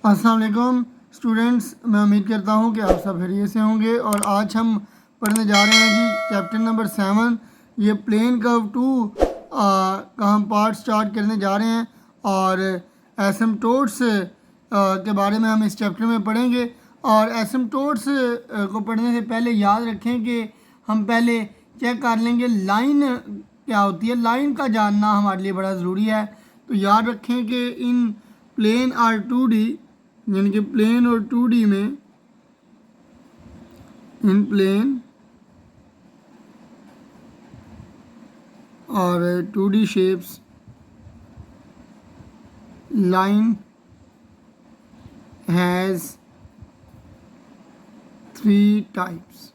अस्सलाम वालेकुम स्टूडेंट्स, मैं उम्मीद करता हूँ कि आप सब खैरियत से होंगे। और आज हम पढ़ने जा रहे हैं जी चैप्टर नंबर 7। ये प्लेन कर्व 2 का हम पार्ट स्टार्ट करने जा रहे हैं और एसिम्पटोट्स के बारे में हम इस चैप्टर में पढ़ेंगे। और एसिम्पटोट्स को पढ़ने से पहले याद रखें कि हम पहले चेक कर लेंगे लाइन क्या होती है। लाइन का जानना हमारे लिए बड़ा ज़रूरी है। तो याद रखें कि इन प्लेन और 2D यानी कि प्लेन और 2D में, इन प्लेन और 2D shapes line has 3 types.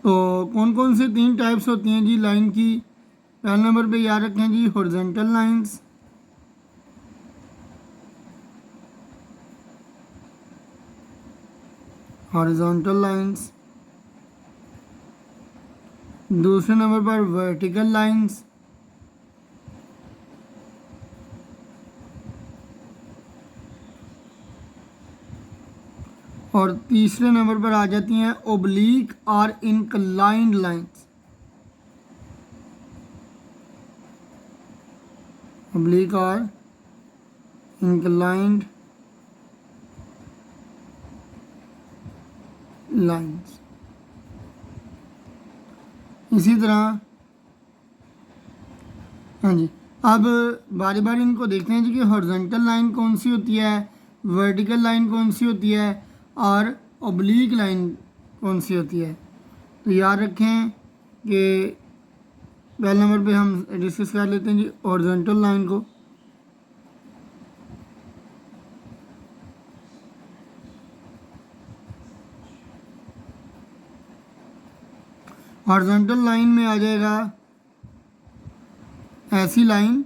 तो कौन कौन से 3 टाइप्स होती हैं जी लाइन की? पहले नंबर पे याद रखें जी हॉरिजॉन्टल लाइंस, हॉरिजॉन्टल लाइंस। दूसरे नंबर पर वर्टिकल लाइंस, और तीसरे नंबर पर आ जाती हैं ओब्लीक और इंक्लाइंड लाइंस। ओब्लीक और इंक्लाइंड लाइंस। इसी तरह हाँ जी, अब बारी बारी इनको देखते हैं जी कि हॉरिजॉन्टल लाइन कौन सी होती है, वर्टिकल लाइन कौन सी होती है और ओब्लीक लाइन कौन सी होती है। तो याद रखें कि पहले नंबर पे हम डिस्कस कर लेते हैं जी हॉरिजॉन्टल लाइन को। हॉरिजॉन्टल लाइन में आ जाएगा ऐसी लाइन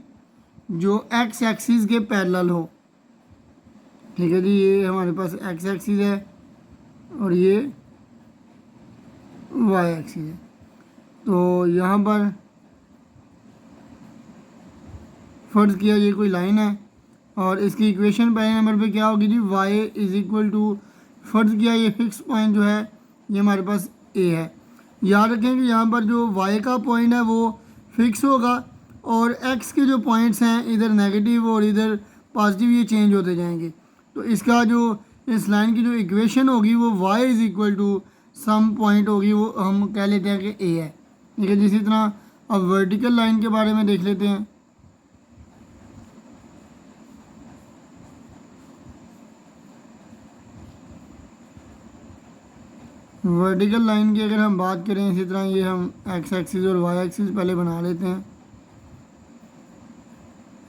जो एक्स एक्सिस के पैरेलल हो। ठीक है जी, ये हमारे पास एक्स एक्सिस है और ये वाई एक्सिस है। तो यहाँ पर फर्ज किया ये कोई लाइन है और इसकी इक्वेशन पहले नंबर पे क्या होगी जी, y इज़ इक्वल टू, फर्ज किया ये फिक्स पॉइंट जो है ये हमारे पास a है। याद रखें कि यहाँ पर जो y का पॉइंट है वो फिक्स होगा और x के जो पॉइंट्स हैं इधर नेगेटिव और इधर पॉजिटिव ये चेंज होते जाएंगे। तो इसका जो इस लाइन की जो इक्वेशन होगी वो y is equal to some point होगी, वो हम कह लेते हैं कि a है। ठीक है, जिसी तरह अब वर्टिकल लाइन के बारे में देख लेते हैं। वर्टिकल लाइन की अगर हम बात करें, इसी तरह ये हम एक्स एक्सिस और वाई एक्सिस पहले बना लेते हैं।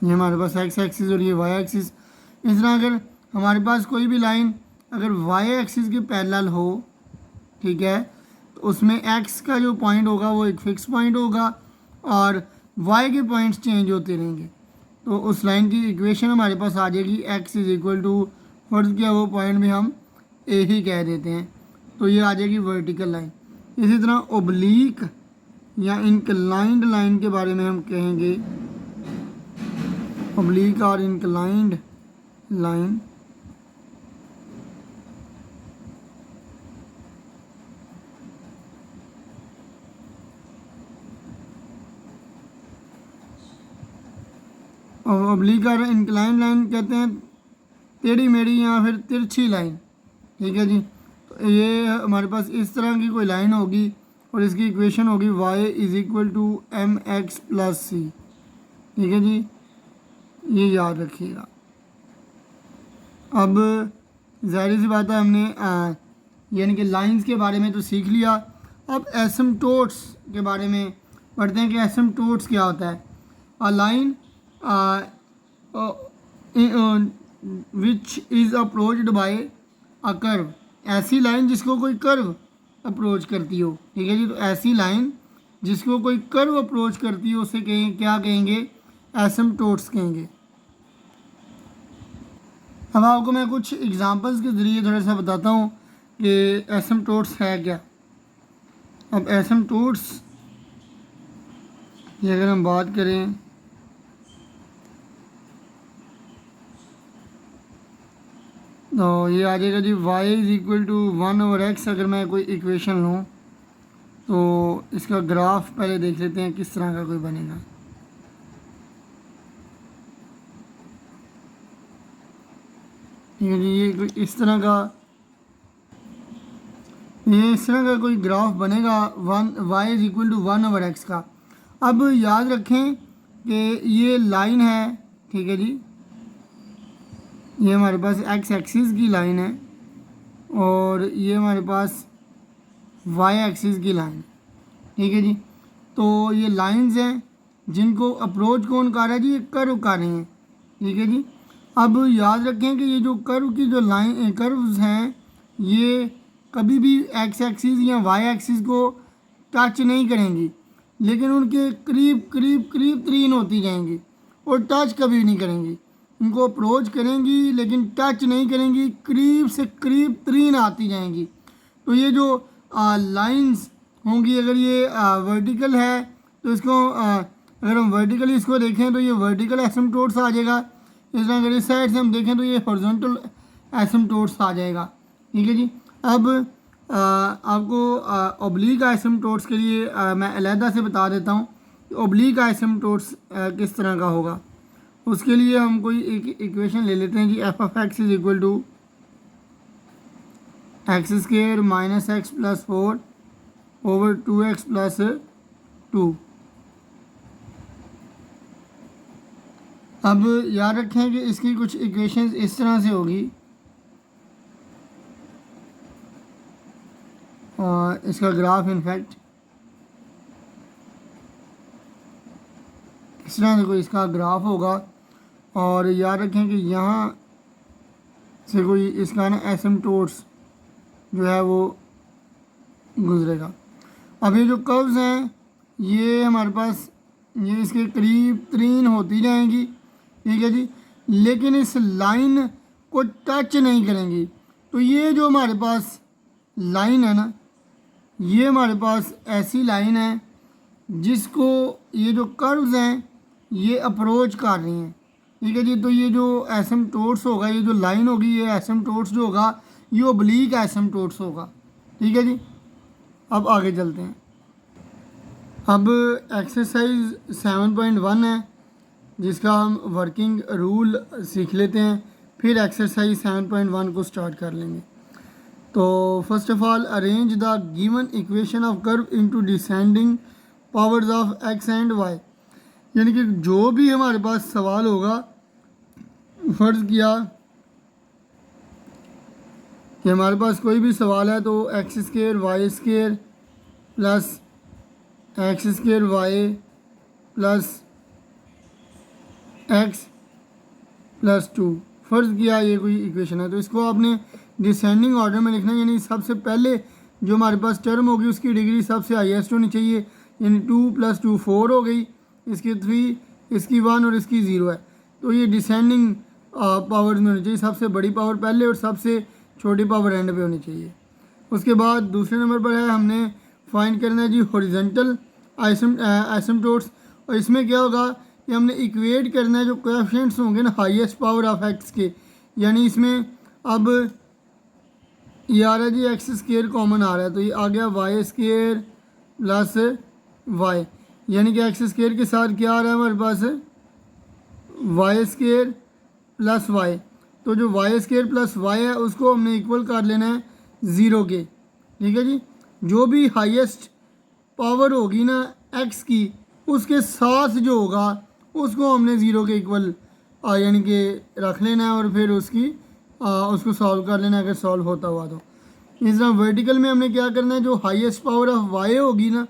ये हमारे पास एक्स एक्सिस और ये वाई एक्सिस। इस तरह अगर हमारे पास कोई भी लाइन अगर वाई एक्सिस के पैरेलल हो, ठीक है, तो उसमें एक्स का जो पॉइंट होगा वो एक फिक्स पॉइंट होगा और वाई के पॉइंट्स चेंज होते रहेंगे। तो उस लाइन की इक्वेशन हमारे पास आ जाएगी एक्स इज़ इक्वल टू, फर्ज किया वो पॉइंट भी हम ए ही कह देते हैं। तो ये आ जाएगी वर्टिकल लाइन। इसी तरह ओब्लीक या इंक्लाइंड लाइन के बारे में हम कहेंगे, ओब्लीक और इंक्लाइंड लाइन। और ओब्लीक और इंक्लाइंड लाइन कहते हैं टेढ़ी मेढ़ी या फिर तिरछी लाइन। ठीक है जी, तो ये हमारे पास इस तरह की कोई लाइन होगी और इसकी इक्वेशन होगी y is equal to m x plus C. ठीक है जी, ये याद रखिएगा। अब ज़ाहिर सी बात है हमने यानी कि लाइंस के बारे में तो सीख लिया। अब एसिम्पटोट्स के बारे में पढ़ते हैं कि एसिम्पटोट्स क्या होता है। A line which is approached by a curve, ऐसी लाइन जिसको कोई कर्व अप्रोच करती हो। ठीक है जी, तो ऐसी लाइन जिसको कोई कर्व अप्रोच करती हो उसे कहेंगे, क्या कहेंगे, एसिम्पटोट्स कहेंगे। अब आपको मैं कुछ एग्जांपल्स के ज़रिए थोड़ा सा बताता हूँ कि एसिम्पटोट्स है क्या। अब एसिम्पटोट्स की अगर हम बात करें तो ये आ जाएगा जी y is equal to 1/x। अगर मैं कोई इक्वेशन लूँ तो इसका ग्राफ पहले देख लेते हैं किस तरह का कोई बनेगा। ठीक है जी, ये कोई इस तरह का कोई ग्राफ बनेगा y is equal to 1/x का। अब याद रखें कि ये लाइन है, ठीक है जी, ये हमारे पास x एक्सिस की लाइन है और ये हमारे पास y एक्सिस की लाइन है। ठीक है जी, तो ये लाइंस हैं जिनको अप्रोच कौन कर रहा है जी, ये कर्व कर रहे हैं। ठीक है जी, अब याद रखें कि ये जो कर्व की जो लाइन कर्व्स हैं ये कभी भी x एक्सिस या y एक्सिस को टच नहीं करेंगी, लेकिन उनके करीब करीब करीब तरीन होती जाएंगी और टच कभी नहीं करेंगी। इनको अप्रोच करेंगी लेकिन टच नहीं करेंगी, करीब से करीब तरीन आती जाएंगी। तो ये जो लाइंस होंगी, अगर ये वर्टिकल है तो इसको अगर हम वर्टिकली इसको देखें तो ये वर्टिकल एसिम्पटोट्स आ जाएगा। इस तरह अगर इस साइड से हम देखें तो ये हॉरिजॉन्टल एसिम्पटोट्स आ जाएगा। ठीक है जी, अब आपको ओब्लिक एसिम्पटोट्स के लिए मैं अलहदा से बता देता हूँ कि ओब्लिक एसिम्पटोट्स किस तरह का होगा। उसके लिए हम कोई एक इक्वेशन ले लेते हैं जी, f of x is equal to x square minus x plus 4 over 2x plus 2। अब याद रखें कि इसकी कुछ इक्वेशंस इस तरह से होगी और इसका ग्राफ इनफैक्ट इस तरह से कोई इसका ग्राफ होगा और याद रखें कि यहाँ से कोई इसका ना एसिम्पटोट्स जो है वो गुजरेगा। अब ये जो कर्व्स हैं ये हमारे पास ये इसके करीब तरीन होती जाएंगी। ठीक है जी, लेकिन इस लाइन को टच नहीं करेंगी। तो ये जो हमारे पास लाइन है ना, ये हमारे पास ऐसी लाइन है जिसको ये जो कर्व्स हैं ये अप्रोच कर रही हैं। ठीक है जी, तो ये जो एसिम्पटोट्स होगा, ये जो लाइन होगी, ये एसिम्पटोट्स जो होगा ये ओब्लीक एसिम्पटोट्स होगा। ठीक है जी, अब आगे चलते हैं। अब एक्सरसाइज 7.1 है जिसका हम वर्किंग रूल सीख लेते हैं, फिर एक्सरसाइज 7.1 को स्टार्ट कर लेंगे। तो first of all arrange the given equation of curve into descending powers of x and y. यानी कि जो भी हमारे पास सवाल होगा, फ़र्ज़ किया कि हमारे पास कोई भी सवाल है तो x square y square plus x square y plus x plus 2, फ़र्ज़ किया ये कोई इक्वेशन है तो इसको आपने डिसेंडिंग ऑर्डर में लिखना है। यानी सबसे पहले जो हमारे पास टर्म होगी उसकी डिग्री सबसे हाईएस्ट होनी चाहिए, यानी 2 + 2 4 हो गई, इसकी 3, इसकी 1 और इसकी 0 है। तो ये डिसेंडिंग पावर्स में होनी चाहिए, सबसे बड़ी पावर पहले और सबसे छोटी पावर एंड पे होनी चाहिए। उसके बाद दूसरे नंबर पर है हमने फाइंड करना है जी हॉरिजॉन्टल एसिम्पटोट्स, और इसमें क्या होगा कि हमने इक्वेट करना है जो कोएफिशिएंट्स होंगे ना हाईएस्ट पावर ऑफ एक्स के। यानी इसमें अब ये आ रहा है जी एक्स स्क्वायर कॉमन आ रहा है तो ये आ गया वाई स्क्वायर प्लस वाई, यानी कि एक्स स्क्वायर के साथ क्या आ रहा है हमारे पास वाई स्क्वायर प्लस वाई। तो जो वाई स्क्वायर प्लस वाई है उसको हमने इक्वल कर लेना है 0 के। ठीक है जी, जो भी हाईएस्ट पावर होगी ना एक्स की उसके साथ जो होगा उसको हमने 0 के इक्वल यानी कि रख लेना है और फिर उसको सॉल्व कर लेना है अगर सॉल्व होता हुआ तो। इस तरह वर्टिकल में हमने क्या करना है, जो हाईएस्ट पावर ऑफ वाई होगी ना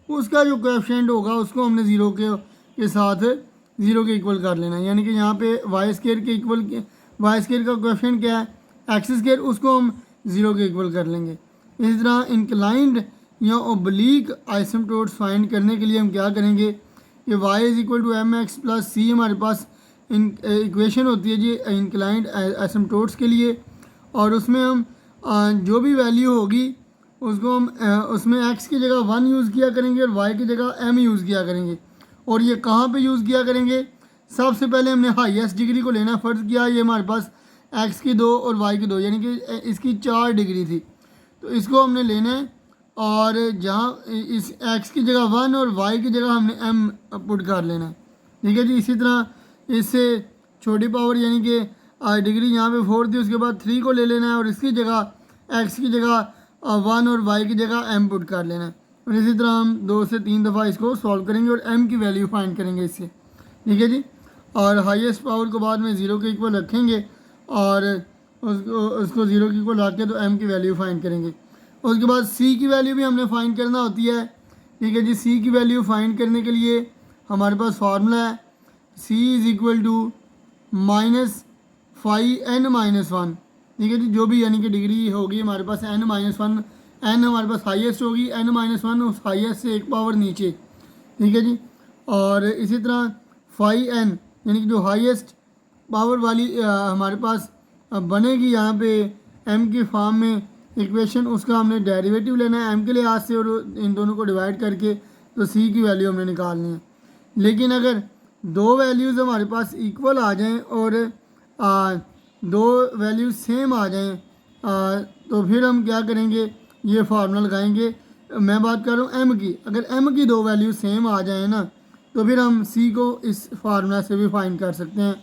उसका जो कोएफिशिएंट होगा उसको हमने 0 के साथ 0 के इक्वल कर लेना है। यानी कि यहाँ पे वाई स्क्वायर के इक्वल वाई स्क्वायर का कोएफिशिएंट क्या है एक्स स्क्वायर, उसको हम 0 के इक्वल कर लेंगे। इसी तरह इंक्लाइंड या ओब्लीक आइसिम्पटोट्स फाइंड करने के लिए हम क्या करेंगे कि y is equal to m x plus C हमारे पास इक्वेशन होती है जी इंक्लाइंड आइसिम्पटोट्स के लिए, और उसमें हम जो भी वैल्यू होगी उसको हम उसमें x की जगह 1 यूज़ किया करेंगे और y की जगह m यूज़ किया करेंगे। और ये कहाँ पे यूज़ किया करेंगे, सबसे पहले हमने हाईएस्ट डिग्री को लेना, फ़र्ज़ किया ये हमारे पास एक्स की 2 और वाई की 2, यानी कि इसकी 4 डिग्री थी। तो इसको हमने लेना है और जहाँ इस एक्स की जगह 1 और वाई की जगह हमने एम पुट कर लेना है। ठीक है जी। इसी तरह इससे छोटी पावर यानी कि डिग्री यहाँ पे 4 थी, उसके बाद 3 को ले लेना है और इसकी जगह एक्स की जगह 1 और वाई की जगह एम पुट कर लेना है। और इसी तरह हम 2 से 3 दफ़ा इसको सॉल्व करेंगे और एम की वैल्यू फाइंड करेंगे इससे। ठीक है जी। और हाईएस्ट पावर को बाद में 0 के इक्वल रखेंगे और उसको 0 के इक्वल रख के तो एम की वैल्यू फाइंड करेंगे। उसके बाद सी की वैल्यू भी हमने फाइंड करना होती है। ठीक है जी। सी की वैल्यू फाइंड करने के लिए हमारे पास फार्मूला है सी इज़ इक्वल टू -φn-1। ठीक है जी। जो भी यानी कि डिग्री होगी हमारे पास n-1, n हमारे पास हाईएस्ट होगी, n-1 उस हाईएस्ट से एक पावर नीचे। ठीक है जी। और इसी तरह φn यानी कि जो हाईएस्ट पावर वाली हमारे पास बनेगी यहाँ पे m की फॉर्म में इक्वेशन, उसका हमने डेरिवेटिव लेना है m के लिहाज से और इन दोनों को डिवाइड करके तो c की वैल्यू हमने निकालनी है। लेकिन अगर दो वैल्यूज़ हमारे पास इक्वल आ जाएं और दो वैल्यूज सेम आ जाएं तो फिर हम क्या करेंगे, ये फार्मूला लगाएंगे। मैं बात कर रहा हूँ m की। अगर m की दो वैल्यू सेम आ जाए ना तो फिर हम c को इस फार्मूला से भी फाइंड कर सकते हैं।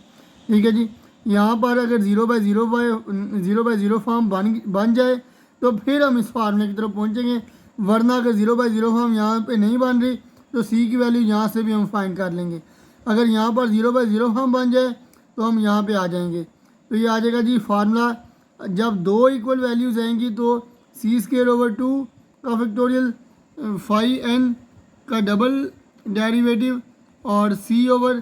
ठीक है जी। यहाँ पर अगर 0/0 फॉर्म बन जाए तो फिर हम इस फार्मूले की तरफ पहुँचेंगे, वरना अगर 0/0 फॉर्म यहाँ पे नहीं बन रही तो c की वैल्यू यहाँ से भी हम फाइंड कर लेंगे। अगर यहाँ पर 0/0 फॉर्म बन जाए तो हम यहाँ पे आ जाएंगे। तो ये आ जाएगा जी फार्मूला। जब दो इक्वल वैल्यूज़ आएंगी तो c²/2 का फैक्टोरियल, φn का डबल डेरिवेटिव और c/1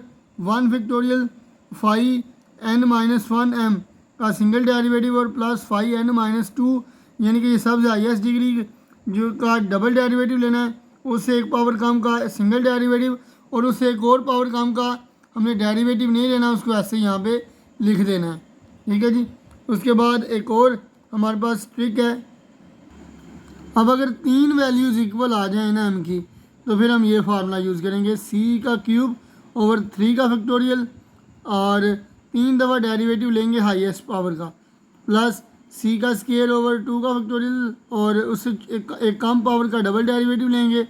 फैक्टोरियल φn-1m का सिंगल डेरिवेटिव और प्लस φn-2 यानी कि ये सबसे हाईएस्ट डिग्री जो का डबल डेरिवेटिव लेना है, उससे एक पावर कम का सिंगल डेरिवेटिव और उससे एक और पावर कम का हमने डेरिवेटिव नहीं लेना, उसको ऐसे यहाँ पे लिख देना है। ठीक है जी। उसके बाद एक और हमारे पास ट्रिक है। अब अगर तीन वैल्यूज़ इक्वल आ जाए ना m की तो फिर हम ये फार्मूला यूज़ करेंगे c³/3 का फैक्टोरियल और 3 दफ़ा डेरिवेटिव लेंगे हाईएस्ट पावर का, प्लस c²/2 का फैक्टोरियल और उससे एक कम पावर का डबल डेरिवेटिव लेंगे।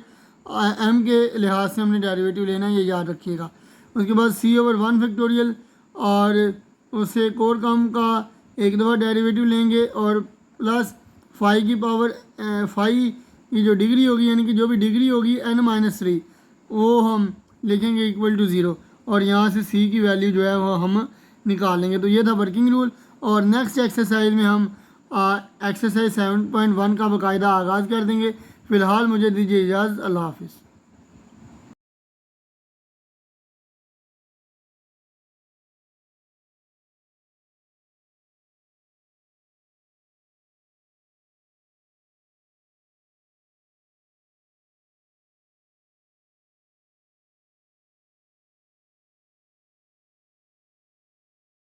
m के लिहाज से हमने डेरिवेटिव लेना है, ये याद रखिएगा। उसके बाद c/1 फैक्टोरियल और उससे एक और कम का एक दफ़ा डेरिवेटिव लेंगे और प्लस फाई की पावर फाई की जो डिग्री होगी यानी कि जो भी डिग्री होगी n-3 वो हम लिखेंगे इक्वल टू 0 और यहाँ से c की वैल्यू जो है वो हम निकाल लेंगे। तो ये था वर्किंग रूल। और नेक्स्ट एक्सरसाइज में हम एक्सरसाइज 7.1 का बाकायदा आगाज़ कर देंगे। फ़िलहाल मुझे दीजिए इजाज़त। अल्लाह हाफिज़।